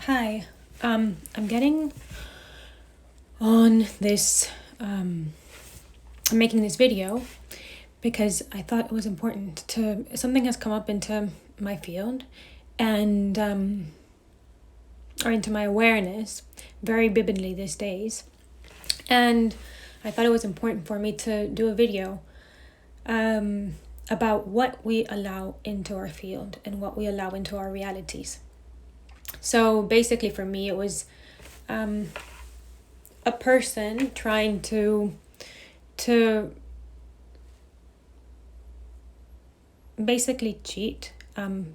Hi, I'm getting on this, I'm making this video because I thought it was important something has come up into my field and, or into my awareness very vividly these days. And I thought it was important for me to do a video, about what we allow into our field and what we allow into our realities. So basically for me, it was a person trying to basically cheat,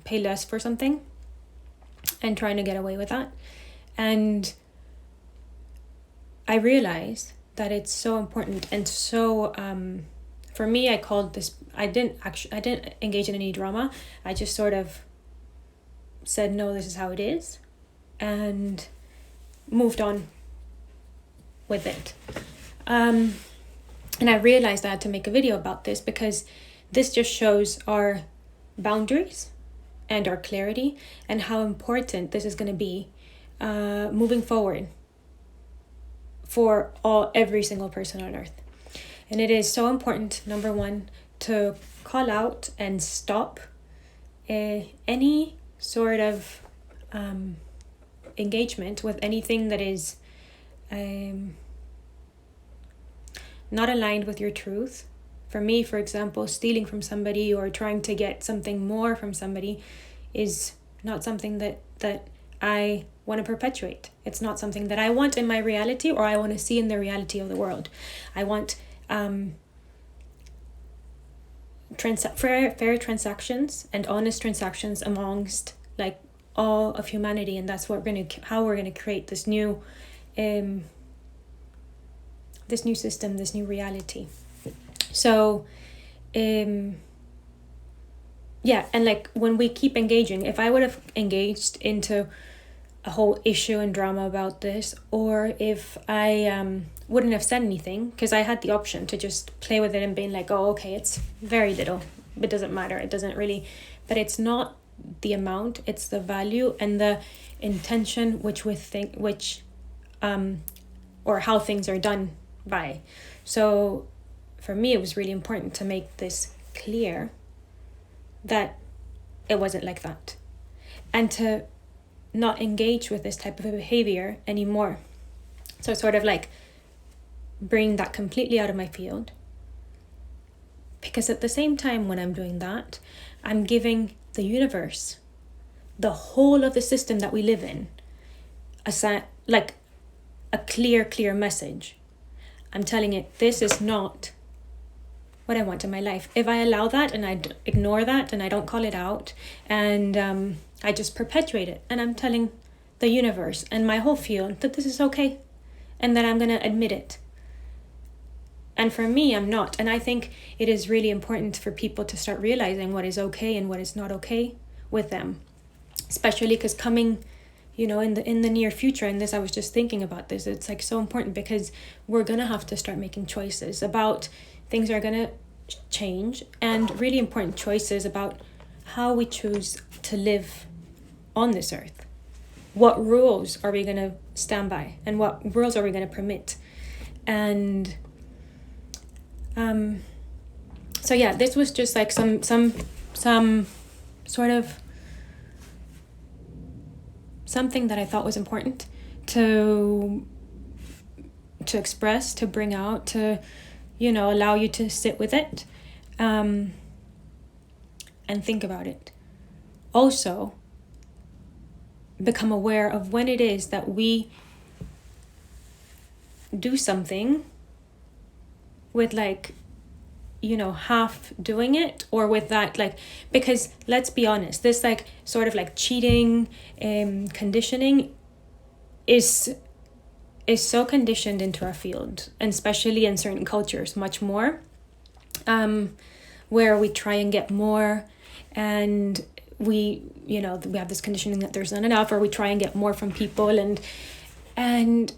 pay less for something and trying to get away with that. And I realized that it's so important and so, for me, I called this, I didn't engage in any drama. I just sort of said, no, this is how it is, and moved on with it. And I realized I had to make a video about this because this just shows our boundaries and our clarity and how important this is going to be moving forward for every single person on earth. And it is so important, number one, to call out and stop any sort of engagement with anything that is not aligned with your truth. For me, for example, stealing from somebody or trying to get something more from somebody is not something that I want to perpetuate. It's not something that I want in my reality or I want to see in the reality of the world. I want fair transactions and honest transactions amongst like all of humanity, and that's what how we're gonna create this new system, this new reality. So and like when we keep engaging, if I would have engaged into a whole issue and drama about this, or if I wouldn't have said anything, because I had the option to just play with it and being like, oh, okay, it's very little, it doesn't matter, it doesn't really, but it's not the amount, it's the value and the intention or how things are done by. So for me, it was really important to make this clear that it wasn't like that, and to not engage with this type of behavior anymore. So sort of like bring that completely out of my field, because at the same time when I'm doing that, I'm giving the universe, the whole of the system that we live in, a clear message. I'm telling it, this is not what I want in my life. If I allow that and I ignore that and I don't call it out and I just perpetuate it, and I'm telling the universe and my whole field that this is okay and that I'm going to admit it. And for me, I'm not. And I think it is really important for people to start realizing what is okay and what is not okay with them, especially because coming, in the near future, and this, I was just thinking about this, it's like so important because we're going to have to start making choices about things are going to change, and really important choices about how we choose to live on this earth. What rules are we going to stand by, and what rules are we going to permit? And so yeah, this was just like some sort of something that I thought was important to express, to bring out, to allow you to sit with it and think about it. Also, become aware of when it is that we do something with half doing it, or with that, because let's be honest, this sort of cheating conditioning is so conditioned into our field, and especially in certain cultures much more, where we try and get more, and we have this conditioning that there's not enough, or we try and get more from people, and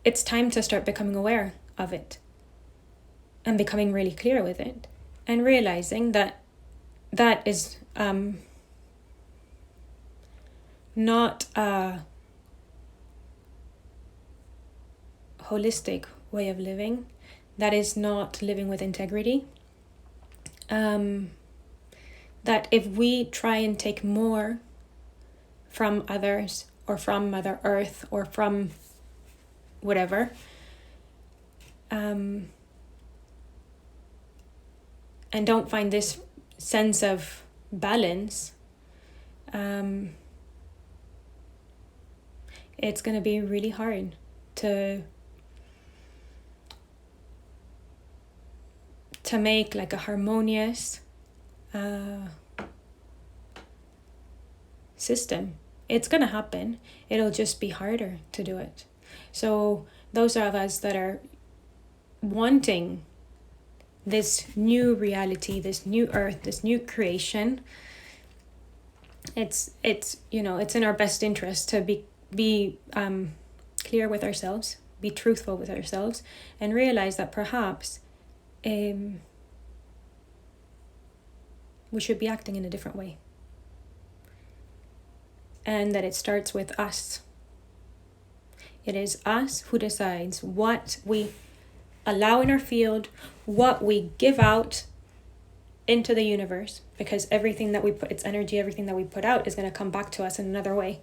it's time to start becoming aware of it and becoming really clear with it, and realizing that is not a holistic way of living. That is not living with integrity. That if we try and take more from others or from Mother Earth or from whatever, and don't find this sense of balance, it's going to be really hard to make like a harmonious system. It's going to happen. It'll just be harder to do it. So those of us that are wanting this new reality, this new earth, this new creation, it's you know, it's in our best interest to be clear with ourselves, be truthful with ourselves, and realize that perhaps we should be acting in a different way. And that it starts with us. It is us who decides what we allow in our field, what we give out into the universe, because everything that we put, it's energy, everything that we put out is going to come back to us in another way.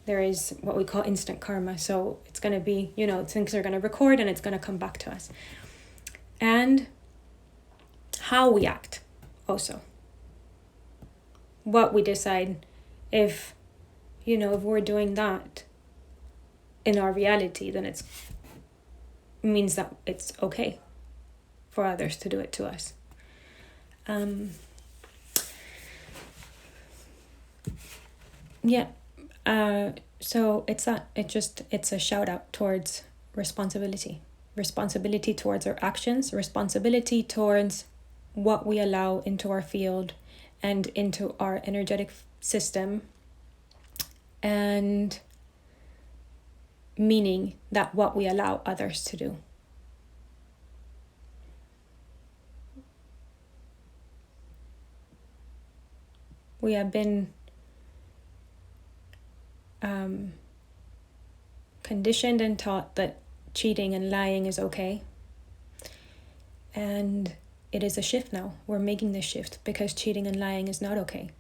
There is what we call instant karma. So it's going to be, you know, things are going to record and it's going to come back to us. And how we act also. What we decide, if, you know, if we're doing that in our reality, then it means that it's okay for others to do it to us. So it's that. It's a shout out towards responsibility towards our actions, responsibility towards what we allow into our field and into our energetic system, and meaning that what we allow others to do. We have been conditioned and taught that cheating and lying is okay. And it is a shift now. We're making this shift because cheating and lying is not okay.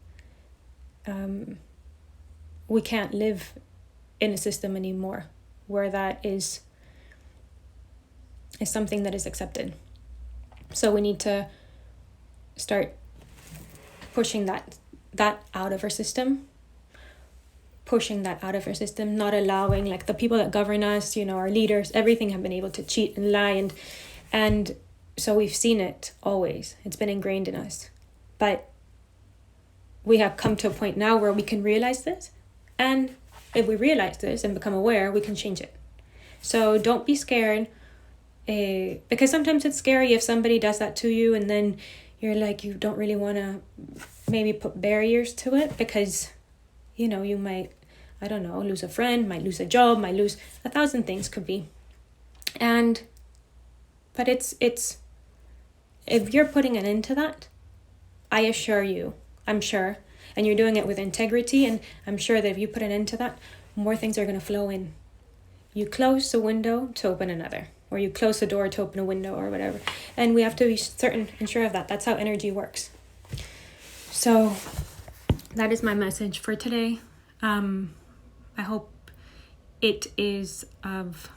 We can't live in a system anymore where that is something that is accepted. So we need to start pushing that out of our system. Not allowing, like, the people that govern us, you know, our leaders, everything have been able to cheat and lie, and so we've seen it always. It's been ingrained in us. But we have come to a point now where we can realize this, and if we realize this and become aware, we can change it. So don't be scared, because sometimes it's scary if somebody does that to you, and then you're like, you don't really want to maybe put barriers to it, because, you know, you might, I don't know, lose a friend, might lose a job, might lose 1,000 things, could be. But it's if you're putting an end to that, I assure you, I'm sure, and you're doing it with integrity, and I'm sure that if you put an end to that, more things are going to flow in. You close a window to open another, or you close the door to open a window, or whatever. And we have to be certain and sure of that. That's how energy works. So that is my message for today. I hope it is of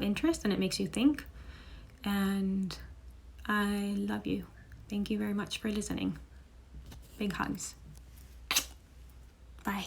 interest and it makes you think. And I love you. Thank you very much for listening. Big hugs. Bye.